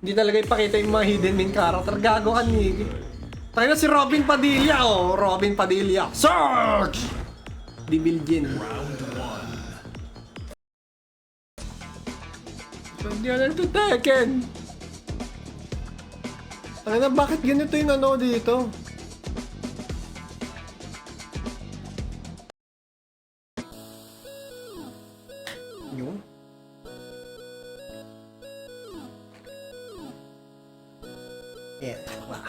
Hindi talaga ipakita yung mga hidden main character. Gago ka, Nick. Tayo na si Robin Padilla, oh. Robin Padilla. Search! Dibilgin. Hindi na ito Tekken. Tayo na, bakit ganito yung ano dito? Yung? Yeah, wow.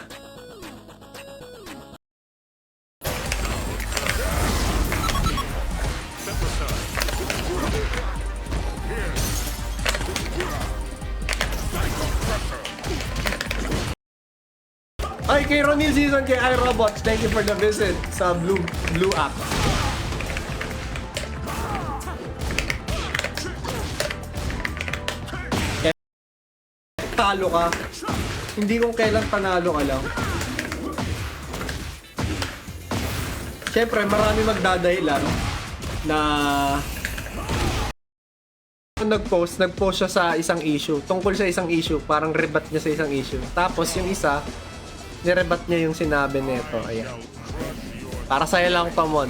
Ay, kay Ronil Season, kay iRobots, thank you for the visit sa Blue app. Talo ka. Hindi kung kailan panalo ka lang. Siyempre, marami magdadahilan na nag-post siya sa isang issue. Tungkol sa isang issue, parang rebat niya sa isang issue. Tapos yung isa, nirebat niya yung sinabi nito. Ayan. Para sa'yo lang, Tomon.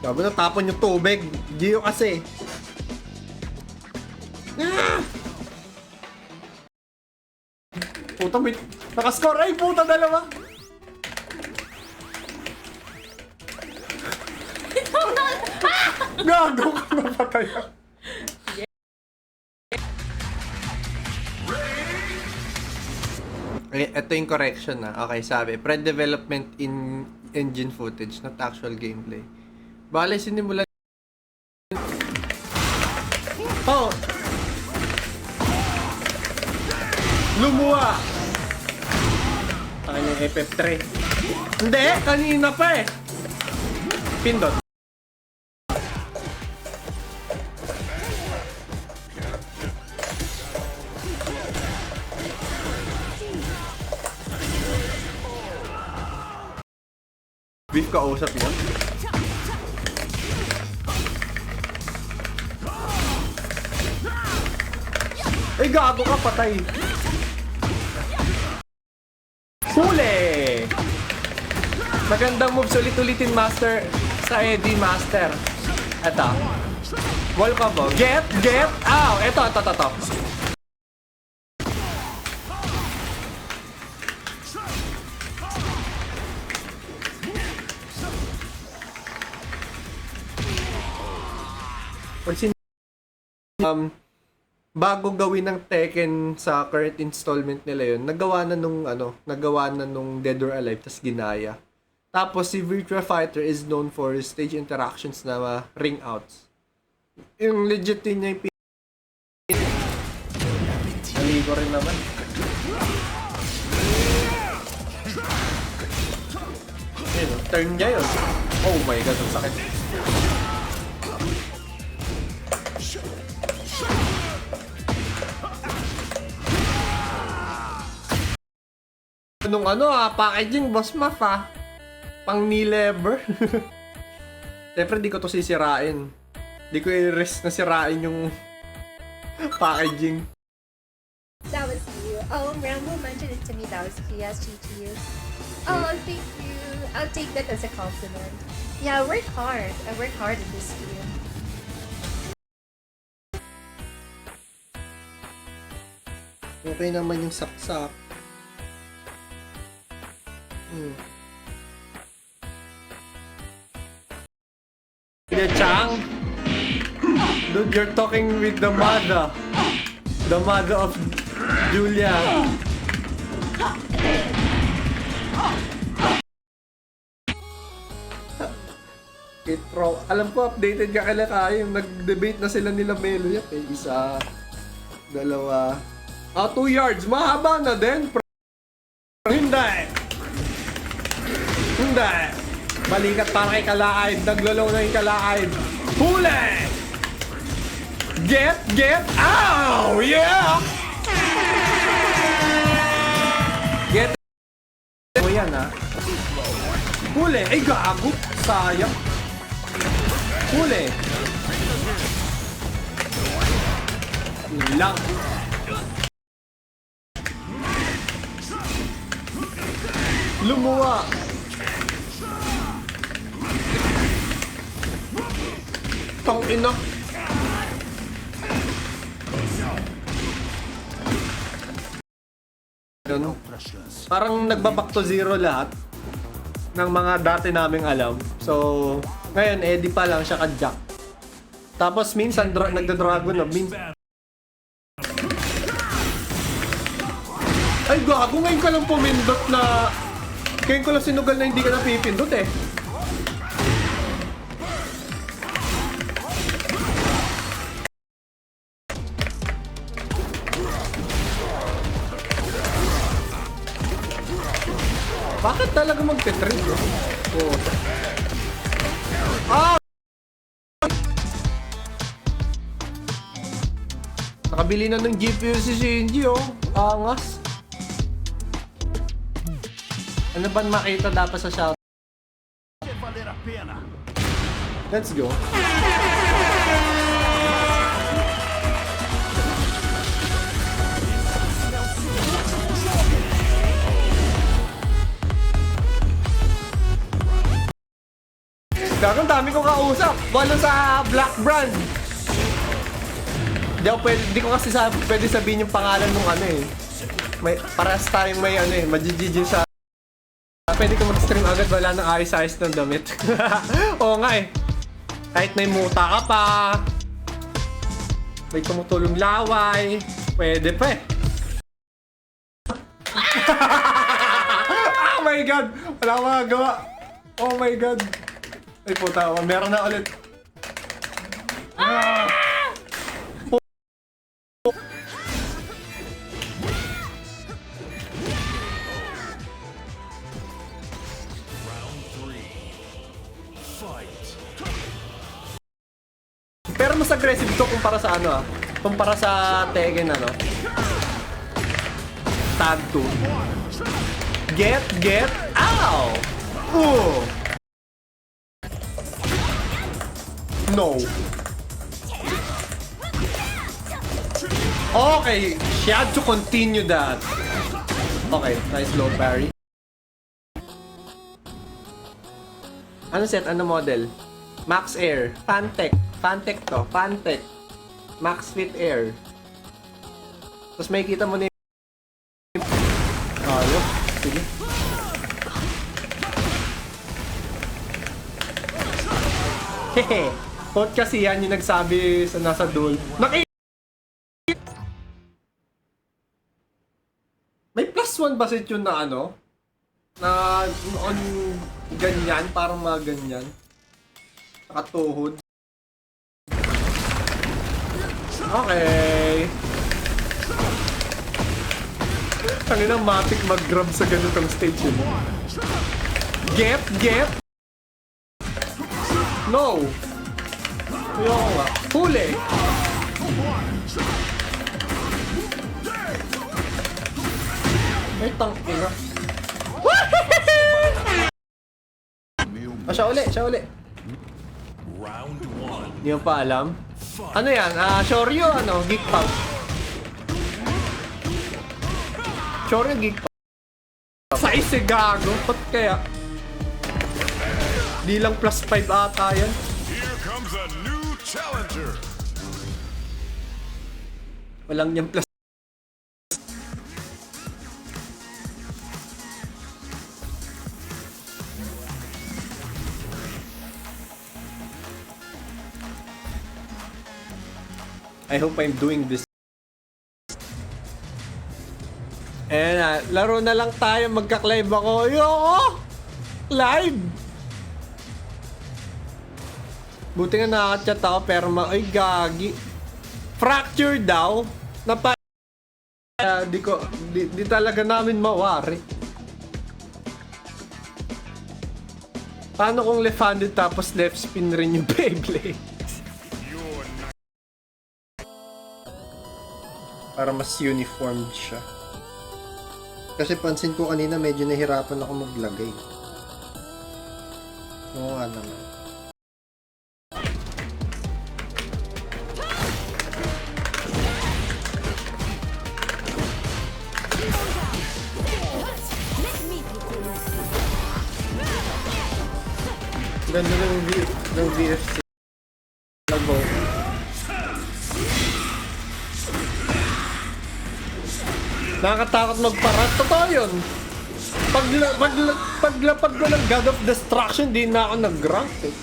Sabi na, tapon yung tubig. Gio kasi. Ah! Puta, may nakascore. Ay, puta, dalawa. Gago ka, napatay ako. Ito yung correction na. Okay, sabi. Pre-development in engine footage, not actual gameplay. Bale, sinimulan. Oh! Lumuwa! Ano yung FF3? Hindi! Kanina pa eh! Pindot. Beef kausap niya. Ay, gago ka, patay. Huli! Magandang moves, ulit-ulitin master sa Eddie Master. Eto. Wall combo. Get! Ow! Eto. Bago gawin ng Tekken sa current installment nila yun, nagawa na nung Dead or Alive, tas ginaya. Tapos si Virtua Fighter is known for stage interactions na ring outs. Yung legit din niya yung naligo rin naman. Ayun, turn niya yun. Oh my god, ang sakit. Nung packaging, boss maf pang knee lever. Siyempre, di ko to sisirain. Di ko i-risk na sirain yung packaging. That was you. Oh, Rambo mentioned it to me. That was PSG to you. Oh, thank you. I'll take that as a compliment. Yeah, I work hard. I work hard in this game. Okay naman yung saksak. Chang, dude, you're talking with the mother of Julia. Kitro, alam ko updated ka kala kayo. Nag-debate na sila nila Melo Yap eh. Isa, dalawa. 2 yards, mahaba na din. Hindi! Balikat para kay Kalaid. Naglalaw na yung Kalaid. Huli! Get! Ow! Yeah! Get! O yan ha. Huli! Ay gago! Sayang! Huli! lang. Lumuwa. Tang ina. Ano? Parang nagbaback to zero lahat ng mga dati naming alam. So, ngayon, Eddie pa lang siya ka-jack. Tapos minsan, nagda-dragon na. Ay, gago, ngayon ka lang pumindot na... Ngayon ko lang sinugal na hindi ka napipindot eh. Bakit talaga magte-trade, no? Oo. Ah! Nakabili na ng GPU si Shinji, oh. Angas. Ano ba makita dapat sa shout? Let's go. Gagawin dami kong kausap. Walo sa Black Brand. Di ko kasi pwede sabihin yung pangalan ng ano eh. Parehas tayong may ano eh, majijijin sa... Pwede ko mag-stream agad, wala nang ayos-ayos ng damit. Oo nga eh. Kahit may muta ka pa, may tumutulong laway, pwede pa eh. Oh my god! Wala akong magagawa. Oh my god. Ay puta, meron na ulit. Pero mas aggressive to kumpara sa ano kumpara sa Tekken ano. Tag 2. Get, ow! Ooh! No. Okay, she had to continue that. Okay, nice low parry. Ano set? Ano model? Max Air. Fantech. Fantech to. Fantech. Max Fit Air. Tapos may kita mo na yung... Ayok. Sige. Hehe. Quote kasi yan yung nagsabi sa nasa duel. May +1 ba set yun na ano? Na on ganyan, parang mga ganyan. Nakatuhod. Okay. Tanginang matik mag-grab sa ganitong stage yun. Get! No! Ayoko nga. Huli! May tangina. Siya uli. Round 1. Hindi mo pa alam. Ano yan? Shoryu, ano? Geek Punk. Shoryu, Geek Punk. Size gago. Ba't kaya? Di lang +5 ata yan. Here comes a new challenger. Walang niyang plus. I hope I'm doing this. And laro na lang tayo. Magka-live ako. Ayoko! Live! Buti nga nakaka-chat ako pero ay gagi. Fracture daw. Di talaga namin mawari. Paano kung left-handed tapos left spin rin yung Beyblade? Para mas uniformed siya. Kasi pansin ko kanina medyo nahirapan ako maglagay. Oo nga naman. Ganda ng VFC. Labo. Nakakatakot magparat. Totoo yun. Paglapag ko ng God of Destruction, di na ako nag-rank eh.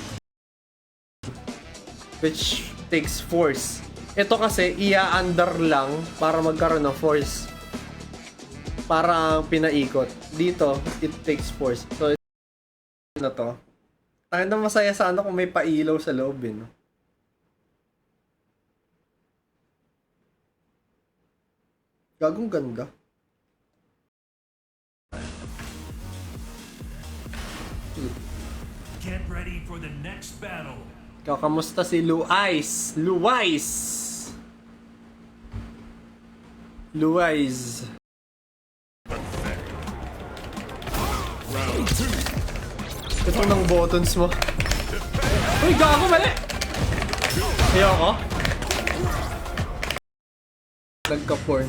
Which takes force. Ito kasi, ia-under lang para magkaroon ng force. Para pinaikot. Dito, it takes force. So, na to. Tayo na masaya sana kung may pailaw sa loob eh, no? Gagong ganda. Get ready for the next battle. Kamusta si Luis? Luis. Ito ng buttons mo. Uy, gago, mali! Ayoko. Nagka-porn.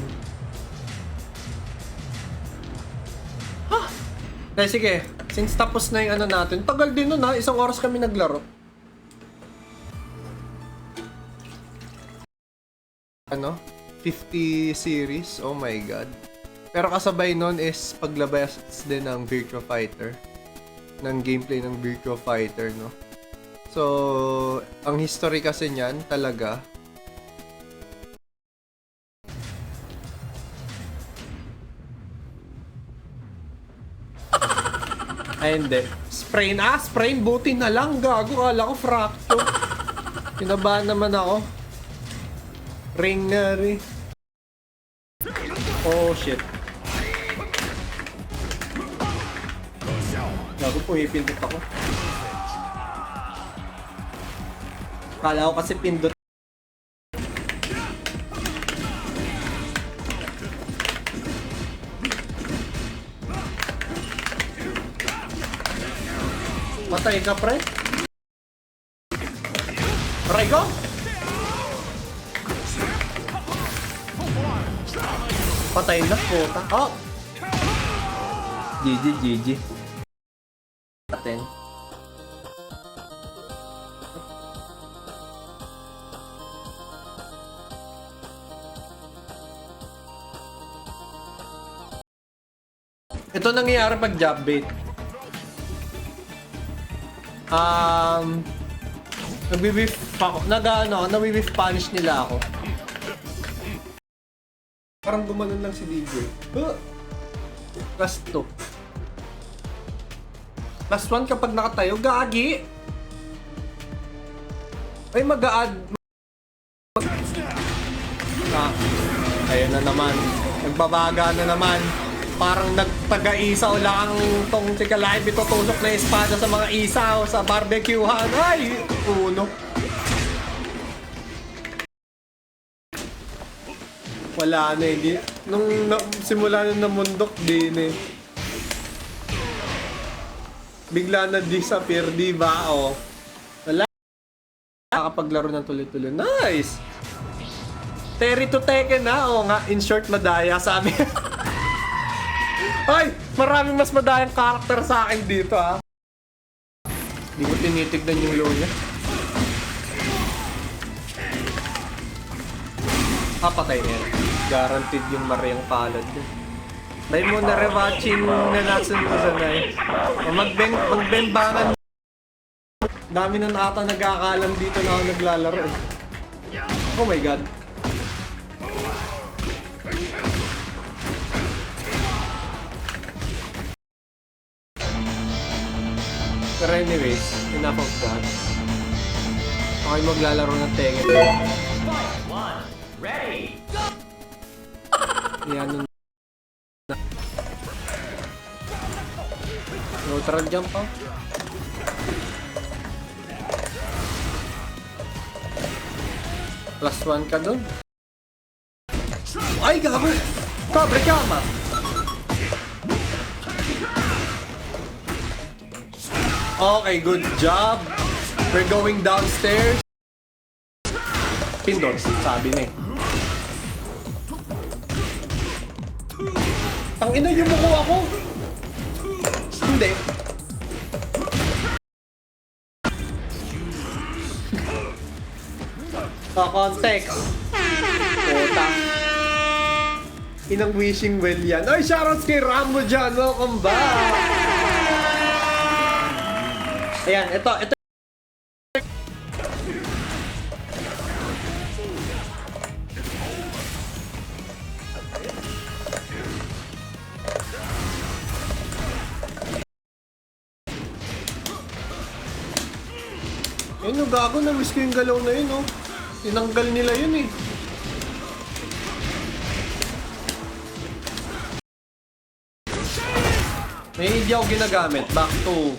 Eh, sige. Since tapos na yung ano natin, tagal din nun ha. 1 oras kami naglaro. Ano? 50 series? Oh my god. Pero kasabay nun is paglabas din ng Virtua Fighter. Ng gameplay ng Virtua Fighter, no? So, ang history kasi niyan talaga, ay hindi. Sprain, buti na lang. Gago, kala ko fracture. Kinabahan naman ako. Ring nga rin. Oh shit. Gago, pumipindot ako. Kala ko kasi pindot. Patay ka, pre? Aray ko? Patay na, puta. Oh! GG. Atin. Ito nangyayari pag job bait. Nagbi-whiff ako. Nawi-whiff punish nila ako. Parang gumanon lang si DJ. Last 2. Last 1 kapag nakatayo, gagi! Ay, mag-a-add. Ayun na naman. Nagbabaga na naman. Parang nagtaga-isaw lang tong Tika Live. Itutusok na espada sa mga isaw sa barbecuehan. Ay! Uno. Wala na eh. Nung simula na namundok din eh. Bigla na disappear, di ba? Oh. Wala. Nakapaglaro ng tuloy-tuloy. Nice! Terry to Tekken na. Oo nga, in short, madaya sa amin. Ay! Maraming mas madayang karakter sa akin dito ha. Hindi ko tinitignan yung low niya. Patay na yan. Guaranteed yung Mariang palad yun. Dahil mo na rewatching na nasun ko sanay. Magbembangan. Dami na ata nagkakalam dito na ako naglalaro eh. Oh my god. Pero anyways, enough of that. Okay, maglalaro ng Tekken. Ready! Yan nun. Neutral jump pa. +1 ka dun. Ay, gago! Cobre kama! Okay, good job. We're going downstairs. Pindot, sabi niya. Tangina yung muko ako. Hindi. Context. Puta. Inang wishing well yan. Ay, shoutouts kay Rambo dyan. Welcome back. Ayan, ito. Ayun, no, gago. Na-miss ko yung galaw na yun, oh. Tinanggal nila yun, eh. May hindi ako ginagamit. Back to...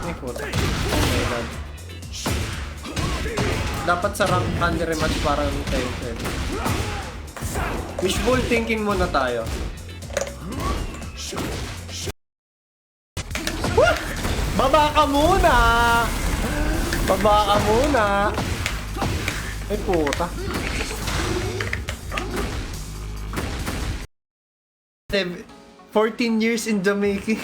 Ay, puta. Oh my god. Dapat sa rank candy rematch parang tayo. Wishful thinking muna tayo. Baba ka muna! Baba ka muna! Ay, puta. 14 years in the making.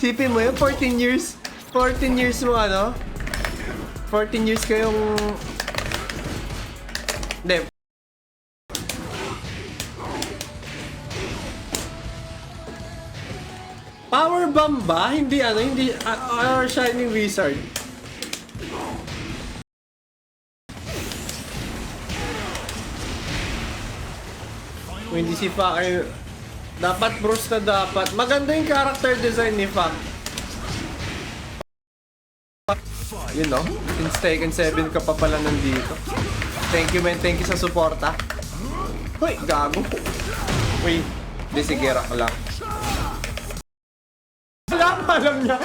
Sipin mo yun, 14 years. 14 years mo ano? 14 years kayong... Hindi. Power bomb ba? Hindi ano, hindi... Or Shining Wizard. Hindi si Fakir. Dapat Bruce na dapat. Maganda yung character design ni Fak. You know, since Tekken 7 ka pa pala nandito. Thank you man, thank you sa suporta. Hoy, gago. Uy, di sige, rock lang. Alam niya.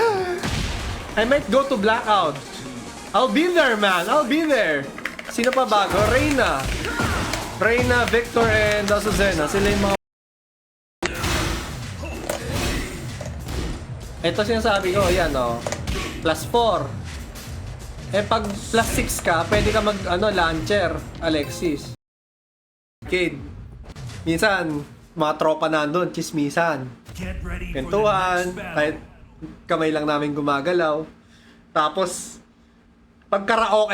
I might go to Blackout. I'll be there, man. I'll be there. Sino pa bago? Reyna, Victor, and Azucena. Sila yung mga... Ito sinasabi ko, yan o. +4. Eh pag +6 ka, pwede ka mag, launcher, Alexis. Kid. Minsan, mga tropa nandun, chismisan. Get ready for the Kentuhan, next kahit battle. kamay lang namin gumagalaw. Tapos, pag karaoke,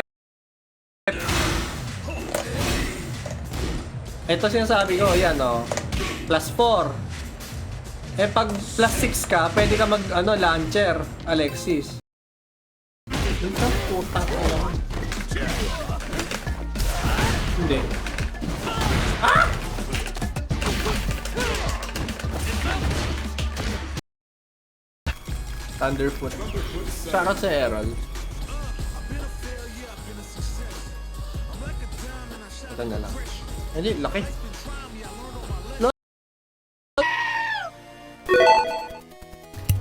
ito sinasabi ko, yan o. +4. Eh pag +6 ka, pwede ka mag, launcher, Alexis. Yung ka, putang ina. Hindi. Ah! Thunderfoot. Shoutout sa Errol. Ito na lang. Hindi, laki.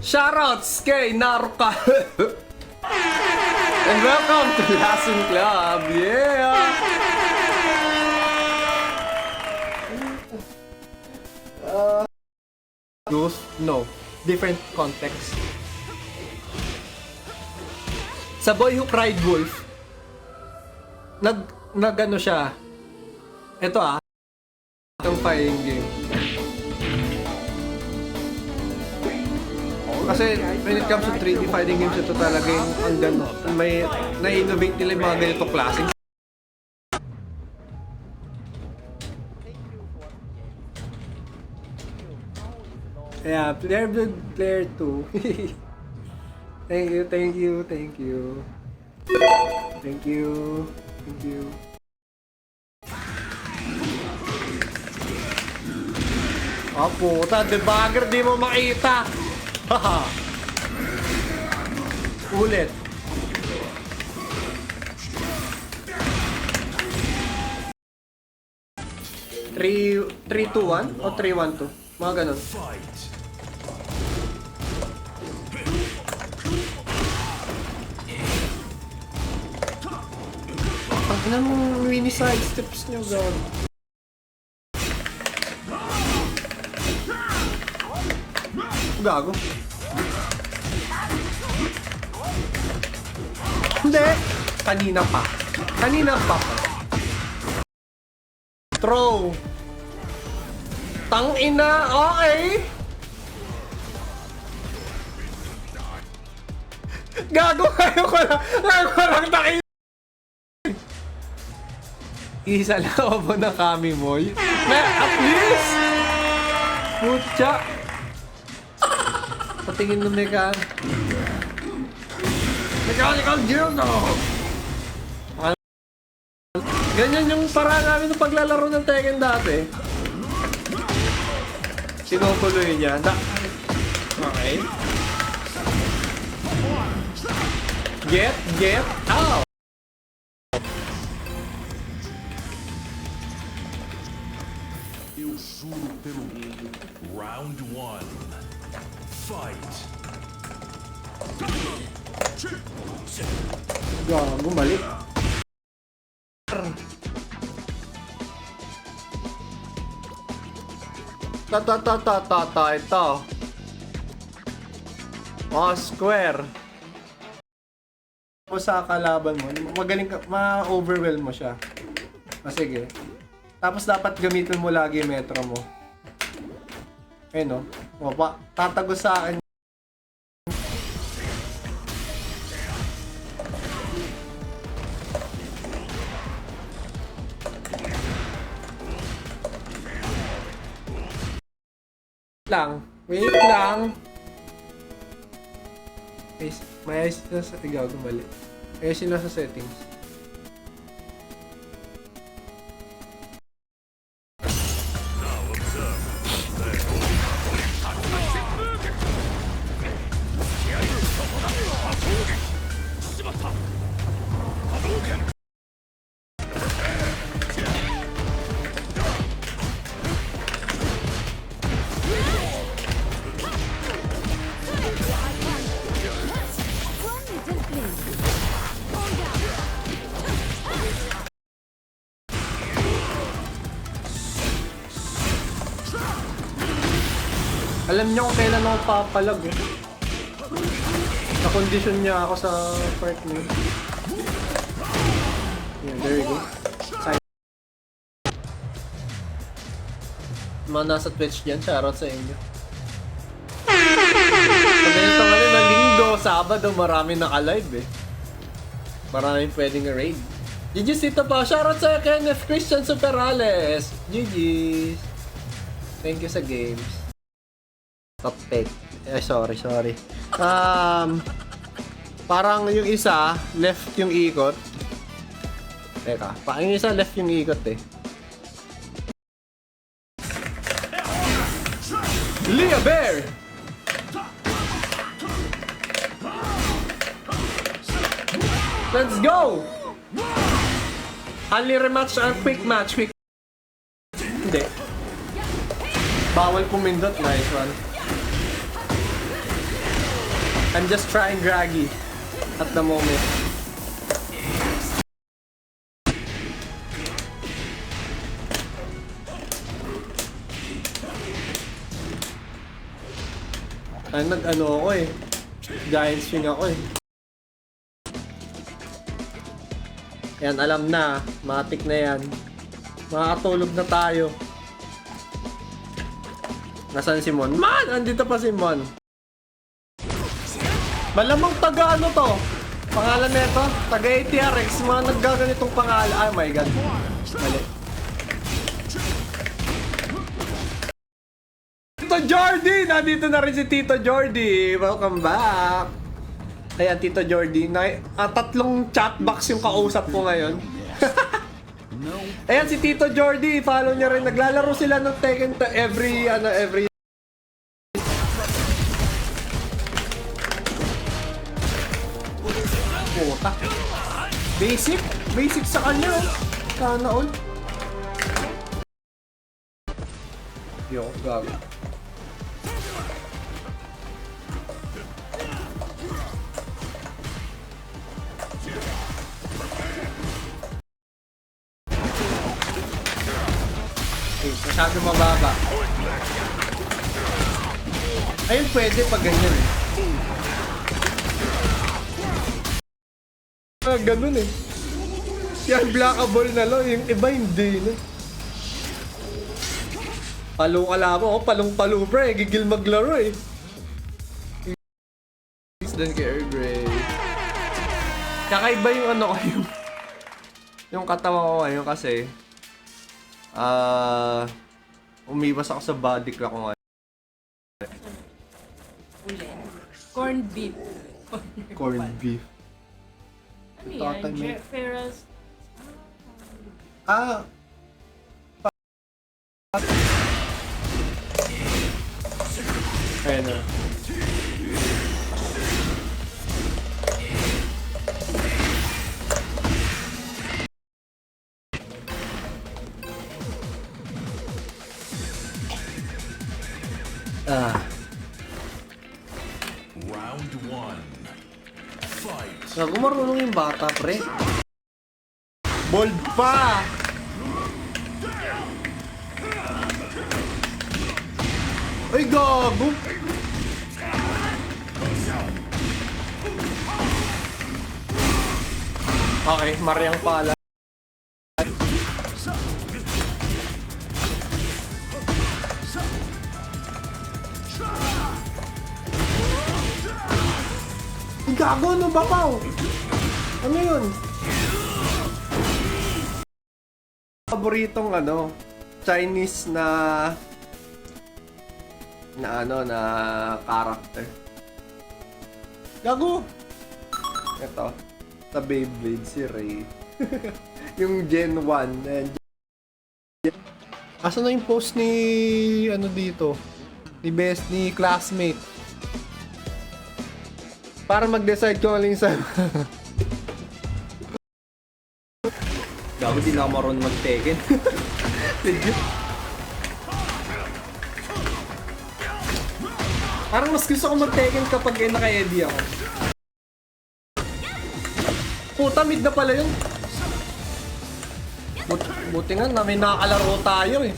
Shoutouts kay Naruka. And welcome to Lason Club. Yeah! Ghost? No. Different context. Sa Boy Who Cried Wolf, nag-ano siya. Ito itong fighting game. Kasi when it comes to 3D fighting games, ito talaga yung may na-innovate nila yung mga ganito klase. Yeah, player blood, player 2. Thank you. Thank you. Oh, puta, debugger, di mo makita. Haha. Ulit. Three, 3-2-1 o 3-1-2? Mga ganun. Fight. Ang ina mong mini side steps nyo, God. Gago. Hindi. Kanina pa. Throw. Tangina. Okay. Gago kayo ko lang. Ngayon ko lang takin. Isa lang ako ng kami mo. At least! Putya! Patingin ng Mechanical Dildo! Ganyan yung paraan namin ng paglalaro ng Tekken dati. Sinutuloy niya. Okay. Get out! Eu juro pelo mundo. Round 1. Fight. Gago, mali. Ito. Mga square. O sa kalaban mo, magaling ka, ma-overwhelm mo siya. Sige. Tapos dapat gamitin mo lagi yung metro mo. Ayun o. Tatago sa akin. Wait lang. May ayos na sa tigaw, gumali. Ayusin na sa settings. Alam niyo kung kailan ako papalag eh. Na-condition niya ako sa part niya. Yeah, there you go. Mga nasa Twitch dyan, shoutout sa inyo. Sa ganito nga na linggo, Sabado, marami naka-live eh. Maraming pwedeng raid. GG's dito pa, shoutout sa Kenneth Christian Superales. GG's. Thank you sa games. Top pick. Sorry. Parang yung isa, left yung ikot. Teka, yung isa left yung ikot eh. Leah Bear! Let's go! Only rematch and quick match. Hindi. Bawal pumindot. Nice one. I'm just trying Draggy at the moment. Ay, nag-ano ako eh. Giant swing ako eh. Yan, alam na. Matik na yan. Makakatulog na tayo. Nasaan si Mon? Man! Andito pa si Mon. Malamang taga ano to? Pangalan nito? Taga ATRX. Mga naggaganitong pangalan. Oh my god. Mali. Tito Jordy! Nandito na rin si Tito Jordy. Welcome back. Ayan, Tito Jordy. Tatlong chatbox yung kausap ko ngayon. Ayan si Tito Jordy. Follow niya rin. Naglalaro sila ng Tekken every puta. Basic sa kanya. Sana all. Yo, gago. Masyado mababa. Ayun, pwede pag ganyan eh. Ganun eh. Yan, blockable na lang. Yung iba hindi na. Palo ka lang ako. Palong-palo pre. Gigil maglaro eh. Thanks din kay Earl Grey. Kakaiba yung ano ko, yung katawan ko ngayon kasi umiwas ako sa body clock ko ngayon. Uli. Corned beef. Corned beef. Ano Tatay yan? may- Ferrous. Ah! Ayan na. Ah. Round one. Fight. Gago, marunong yung bata, pre. Bold pa! Ay, gago! Okay, Mariang pala. Ay, gago, ano ba, Pao? Ano yun? Paboritong ano, Chinese na character. Gago! Ito, sa Beyblade si Ray. Yung Gen 1. Asan na yung post ni ano dito? Ni classmate. Para mag-decide kung alin sa Gago, di na ako marunong mag-Tekken. legit. Parang mas gusto ko mag-Tekken kapag naka-ED ako. Puta, mid na pala yun. Buti nga na may nakakalaro tayo eh.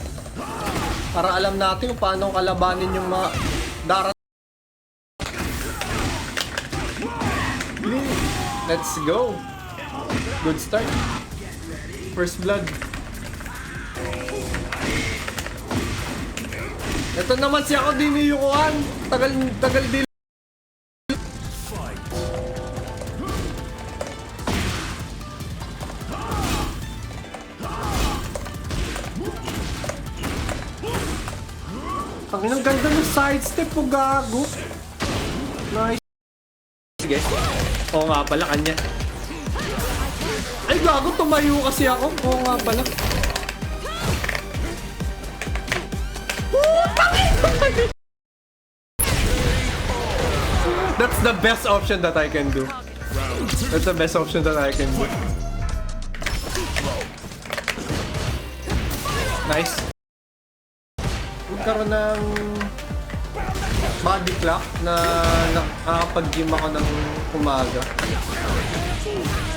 Para alam natin kung paano kalabanin yung mga darat. Let's go. Good start. First blood. Ito naman si ako din ni Yukuan. Tagal din. Fight. Ang ganda ng sidestep po, gago. Nice. Sige. Oo nga pala, kanya. Ay, gago, tumayo kasi ako. Oo nga pala. That's the best option that I can do. That's the best option that I can do. Nice. Magkaroon ng body clock na nakakapag-gym ako ng umaga.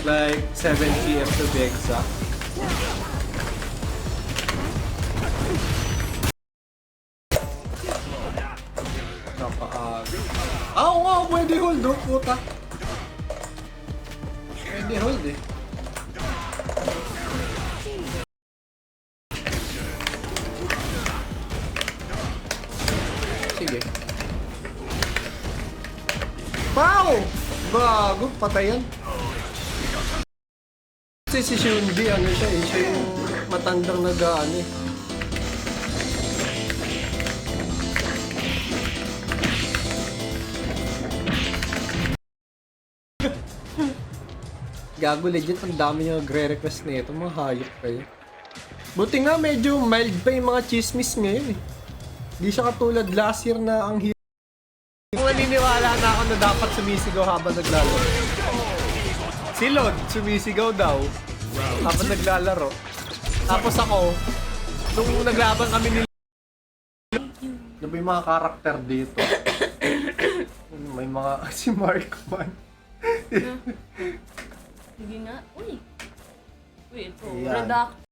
Like 7 PM to be exact. Napaaga. Ah, oo nga, pwede hold, oh, puta. Pwede hold eh. Sige. Pow! Bago, patayan. Kasi si Shunbi, ano siya eh, siya yung matandang nag-ano eh. Gago, legit, ang dami yung nagre-request na ito, mga hayop kayo. Buti nga, medyo mild pa yung mga chismis ngayon eh. Di siya katulad last year na ang hirap. Kung naniniwala na ako na dapat sumisigaw habang naglalaro. Si Lord, sumisigaw daw habang naglalaro. Tapos ako, nung naglaban kami ni ano ba yung mga karakter dito? May mga, si Mark man. Sige nga. Uy. Uy, ito. Ayan. Redact.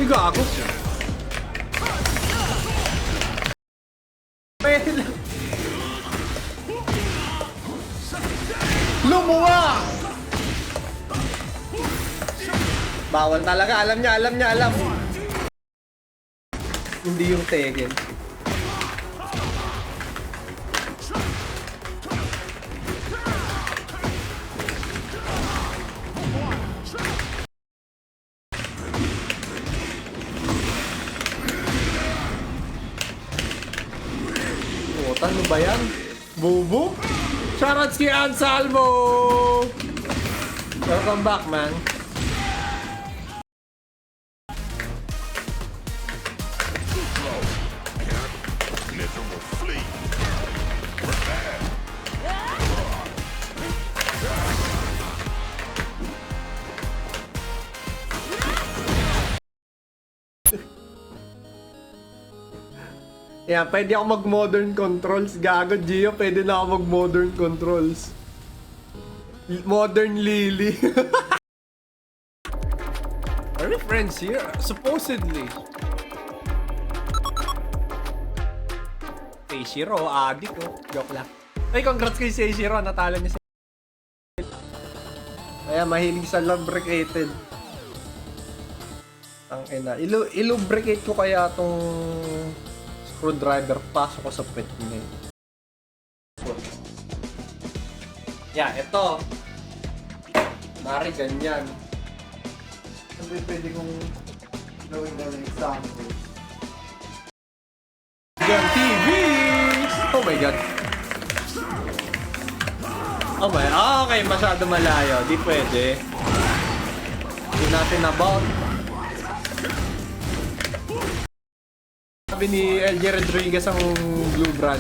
Gago. Bawal talaga. Alam niya, alam niya, alam. Hindi yung Tekken. Puta, ano ba yan? Bubu? Shoutouts kay Ansalmo! Welcome back, man. Yeah, pwede ako mag-modern controls. Gago, Gio, pwede na ako mag-modern controls. Modern Lily. Are we friends here? Supposedly. Seishiro, adik ko. Joke lang. Ay, congrats kay Seishiro. Natalo niya si... Kaya mahilig sa lubricated. Ang ina. Ilubricate ko kaya tong screwdriver. Pasok ko sa pet niya. Yeah, ito. Mari, ganyan. Sabi, pwede kong gawin na example. Gan TV! Oh my god. Oh my, okay, masyado malayo. Di pwede. Hindi natin about. Sabi ni LJ Rodriguez ang blue brand.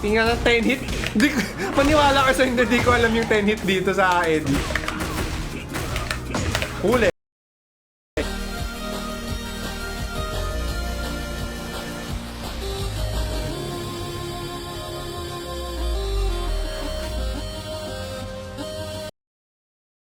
Tingnan ng 10 hit. Di, maniwala ka sa hindi ko alam yung 10 hit dito sa Eddie. Huli.